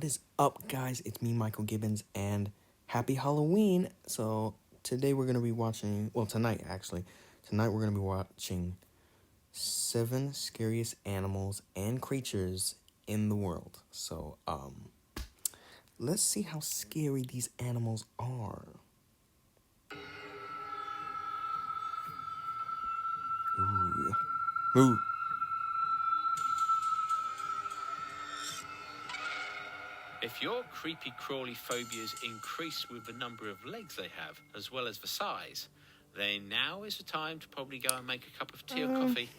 What is up, guys? It's me, Michael Gibbons, and happy Halloween. So, today we're going to be watching, tonight actually. Tonight we're going to be watching 7 scariest animals and creatures in the world. So, let's see how scary these animals are. Ooh. Ooh. If your creepy crawly phobias increase with the number of legs they have, as well as the size, then now is the time to probably go and make a cup of tea or coffee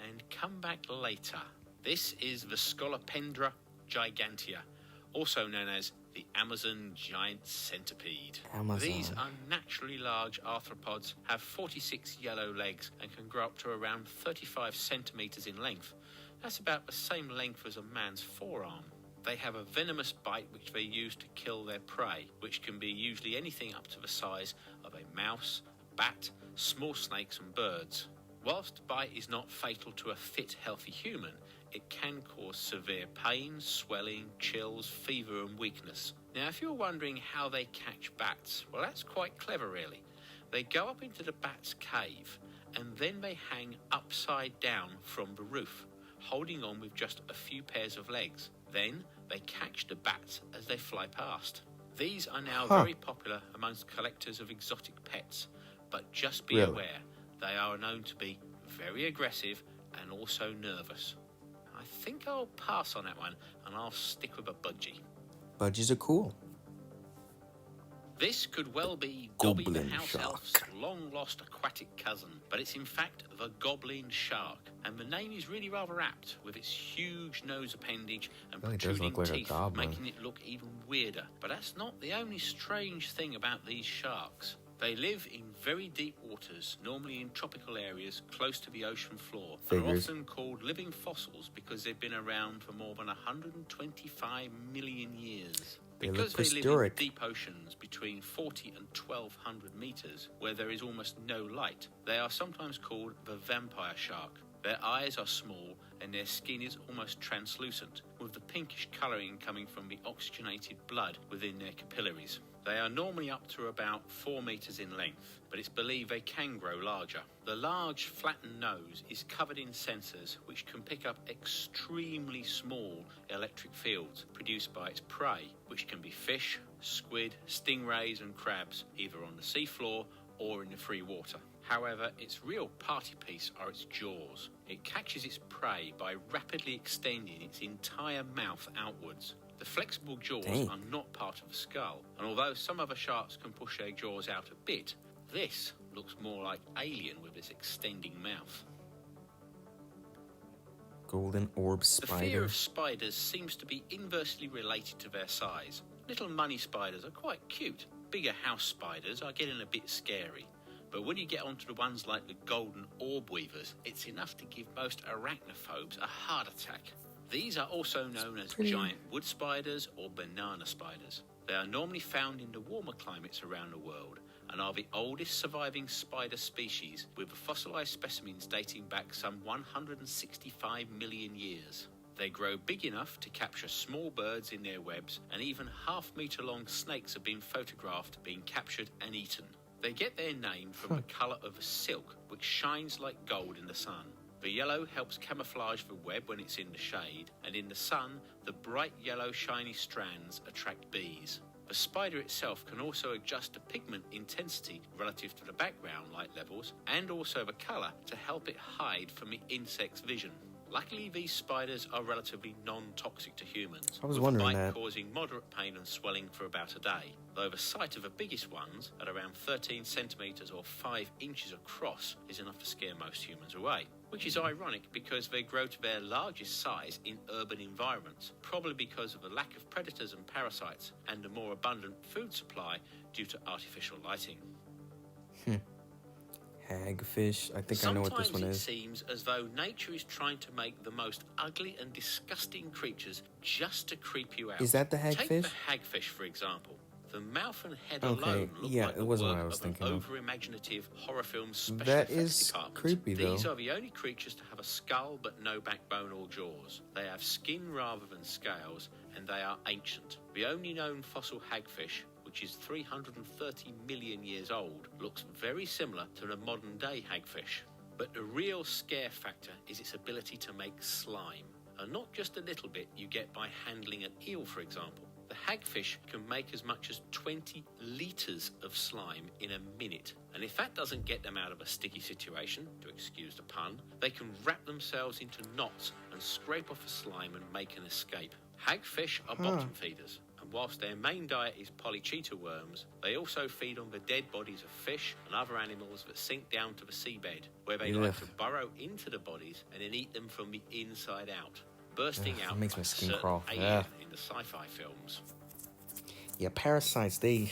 and come back later. This is the Scolopendra gigantea, also known as the Amazon giant centipede. These unnaturally large arthropods have 46 yellow legs and can grow up to around 35 centimeters in length. That's about the same length as a man's forearm. They have a venomous bite which they use to kill their prey, which can be usually anything up to the size of a mouse, a bat, small snakes and birds. Whilst the bite is not fatal to a fit, healthy human, it can cause severe pain, swelling, chills, fever and weakness. Now, if you're wondering how they catch bats, well, that's quite clever, really. They go up into the bat's cave and then they hang upside down from the roof, holding on with just a few pairs of legs. Then they catch the bats as they fly past. These are now very popular amongst collectors of exotic pets, but just be aware, they are known to be very aggressive and also nervous. I think I'll pass on that one and I'll stick with a budgie. Budgies are cool. This could well be Dobby the Goblin house shark. elf's long-lost aquatic cousin, but it's in fact the goblin shark. And the name is really rather apt, with its huge nose appendage and Really does protruding look like a teeth, goblin. making it look even weirder. But that's not the only strange thing about these sharks. They live in very deep waters, normally in tropical areas close to the ocean floor. They're often called living fossils because they've been around for more than 125 million years. Because they live in deep oceans between 40 and 1200 meters, where there is almost no light, they are sometimes called the vampire shark. Their eyes are small and their skin is almost translucent, with the pinkish colouring coming from the oxygenated blood within their capillaries. They are normally up to about 4 meters in length, but it's believed they can grow larger. The large, flattened nose is covered in sensors which can pick up extremely small electric fields produced by its prey, which can be fish, squid, stingrays and crabs, either on the seafloor or in the free water. However, its real party piece are its jaws. It catches its prey by rapidly extending its entire mouth outwards. The flexible jaws are not part of the skull, and although some other sharks can push their jaws out a bit, this looks more like alien with its extending mouth. Golden orb spider. The fear of spiders seems to be inversely related to their size. Little money spiders are quite cute. Bigger house spiders are getting a bit scary. But when you get onto the ones like the golden orb weavers, it's enough to give most arachnophobes a heart attack. These are also known as giant wood spiders or banana spiders. They are normally found in the warmer climates around the world and are the oldest surviving spider species, with the fossilized specimens dating back some 165 million years. They grow big enough to capture small birds in their webs, and even half-meter-long snakes have been photographed being captured and eaten. They get their name from the colour of the silk, which shines like gold in the sun. The yellow helps camouflage the web when it's in the shade, and in the sun, the bright yellow shiny strands attract bees. The spider itself can also adjust the pigment intensity relative to the background light levels, and also the colour to help it hide from the insect's vision. Luckily, these spiders are relatively non-toxic to humans, with the bite causing moderate pain and swelling for about a day, though the sight of the biggest ones, at around 13 centimetres or 5 inches across, is enough to scare most humans away. Which is ironic because they grow to their largest size in urban environments, probably because of the lack of predators and parasites and a more abundant food supply due to artificial lighting. Hagfish. I think I know what this one is. Sometimes it seems as though nature is trying to make the most ugly and disgusting creatures just to creep you out. Is that the hagfish? Take the hagfish, for example. The mouth and head Okay, alone look yeah, like the it wasn't work what I was of an thinking of. over-imaginative horror film special That effects is department. creepy, These though. are the only creatures to have a skull but no backbone or jaws. They have skin rather than scales, and they are ancient. The only known fossil hagfish, which is 330 million years old, looks very similar to the modern-day hagfish. But the real scare factor is its ability to make slime. And not just a little bit you get by handling an eel, for example. The hagfish can make as much as 20 litres of slime in a minute. And if that doesn't get them out of a sticky situation, to excuse the pun, they can wrap themselves into knots and scrape off the slime and make an escape. Hagfish are bottom feeders, and whilst their main diet is polychaeta worms, they also feed on the dead bodies of fish and other animals that sink down to the seabed, where they like to burrow into the bodies and then eat them from the inside out, bursting out makes my like a skin certain crawl. alien in the sci-fi films. Yeah, parasites, they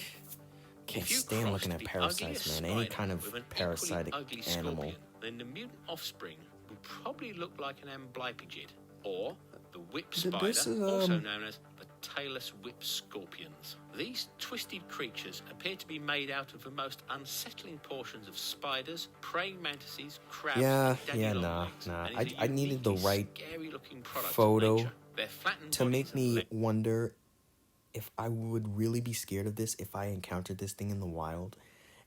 can't If you stand looking crossed at the parasites, ugliest man. Any spider kind of with an parasitic equally ugly animal. scorpion, then the mutant offspring would probably look like an amblypygid, or the whip spider, This is, also known as the tailless whip scorpions. These twisted creatures appear to be made out of the most unsettling portions of spiders, praying mantises, crabs, and nah. and is a I needed the uniquely right scary-looking product of photo nature. Their flattened to make bodies and me wonder if I would really be scared of this if I encountered this thing in the wild.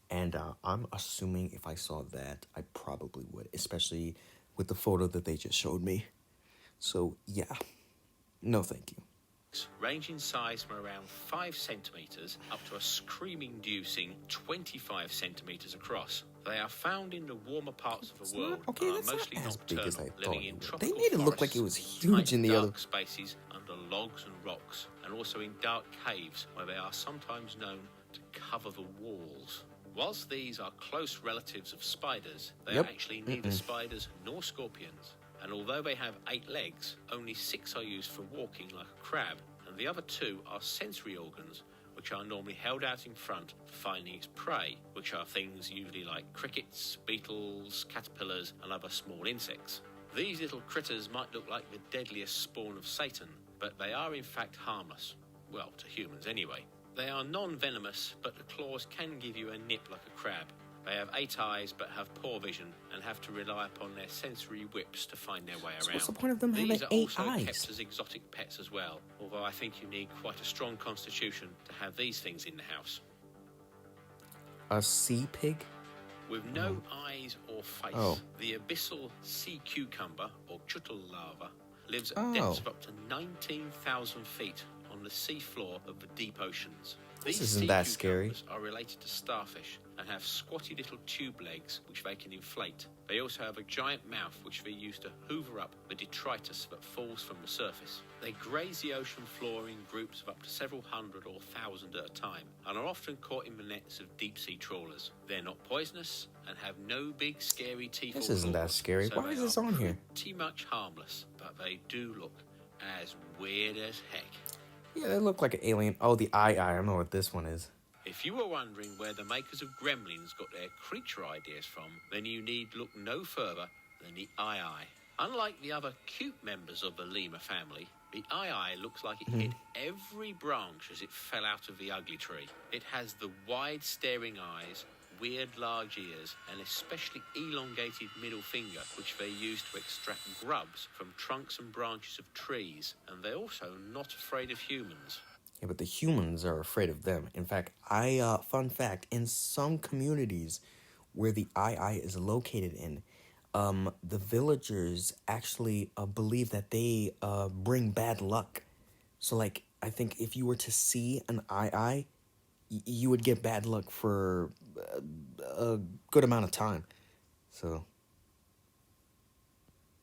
And I'm assuming if I saw that, I probably would, especially with the photo that they just showed me. So, yeah. No, thank you. range in size from around 5 centimetres up to a scream-inducing 25 centimetres across. They are found in the warmer parts of the world and are mostly nocturnal, living in tropical They made it look like it was huge in the dark other spaces under logs and rocks, and also in dark caves where they are sometimes known to cover the walls. Whilst these are close relatives of spiders, they are actually neither spiders nor scorpions. And although they have 8 legs, only 6 are used for walking like a crab, and the other 2 are sensory organs, which are normally held out in front for finding its prey, which are things usually like crickets, beetles, caterpillars, and other small insects. These little critters might look like the deadliest spawn of Satan, but they are in fact harmless. Well, to humans anyway. They are non-venomous, but the claws can give you a nip like a crab. They have 8 eyes but have poor vision and have to rely upon their sensory whips to find their way around. What's the point of them These having are 8 also eyes? kept as exotic pets as well, although I think you need quite a strong constitution to have these things in the house. A sea pig? With no eyes or face, the abyssal sea cucumber, or chuttle larva, lives at depths of up to 19,000 feet on the sea floor of the deep oceans. This These isn't sea that scary. cucumbers are related to starfish and have squatty little tube legs which they can inflate. They also have a giant mouth which they use to hoover up the detritus that falls from the surface. They graze the ocean floor in groups of up to several hundred or thousand at a time and are often caught in the nets of deep-sea trawlers. They're not poisonous and have no big scary teeth. This or isn't that claws, scary. so Why they is this are on here? pretty much harmless, but they do look as weird as heck. Yeah, they look like an alien. Oh, the eye. I don't know what this one is. If you were wondering where the makers of Gremlins got their creature ideas from, then you need look no further than the Eye. Unlike the other cute members of the lemur family, the Eye looks like it hit every branch as it fell out of the ugly tree. It has the wide staring eyes, weird large ears, and especially elongated middle finger, which they use to extract grubs from trunks and branches of trees, and they're also not afraid of humans. Yeah, but the humans are afraid of them. In fact, fun fact, in some communities where the eye is located in, the villagers actually believe that they bring bad luck. So, like, I think if you were to see an eye, you would get bad luck for a good amount of time. So...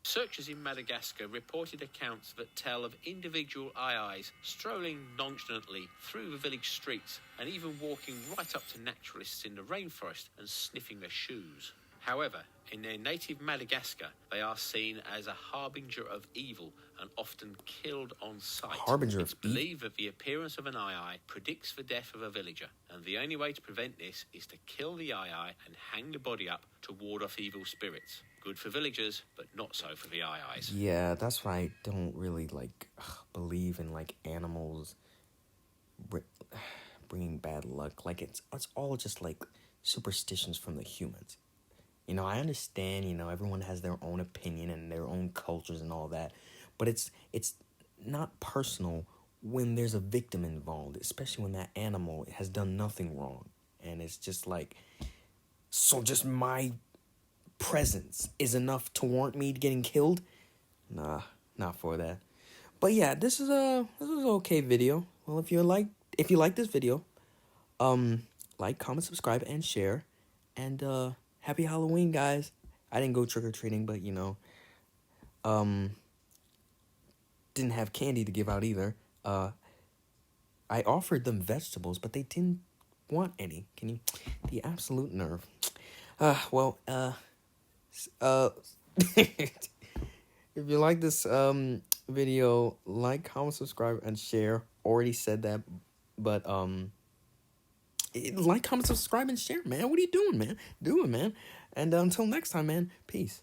Searchers in Madagascar reported accounts that tell of individual eyes strolling nonchalantly through the village streets and even walking right up to naturalists in the rainforest and sniffing their shoes. However, in their native Madagascar, they are seen as a harbinger of evil and often killed on sight. Harbinger it's of evil? believed that the appearance of an eye predicts the death of a villager, and the only way to prevent this is to kill the eye and hang the body up to ward off evil spirits. Good for villagers, but not so for the eyes. Yeah, that's why I don't really, believe in, animals bringing bringing bad luck. Like, it's all just, like, superstitions from the humans. You know, I understand, you know, everyone has their own opinion and their own cultures and all that. But it's not personal when there's a victim involved, especially when that animal has done nothing wrong. And it's just like, so just my presence is enough to warrant me getting killed? Nah, not for that. But yeah, this is an okay video. Well, if you like this video, like, comment, subscribe, and share. And happy Halloween, guys. I didn't go trick or treating, but you know, didn't have candy to give out either. I offered them vegetables, but they didn't want any. Can you? The absolute nerve. Well, if you like this video, like, comment, subscribe, and share. Already said that, but like, comment, subscribe, and share, man. What are you doing, man? Do it, man. And until next time, man. Peace.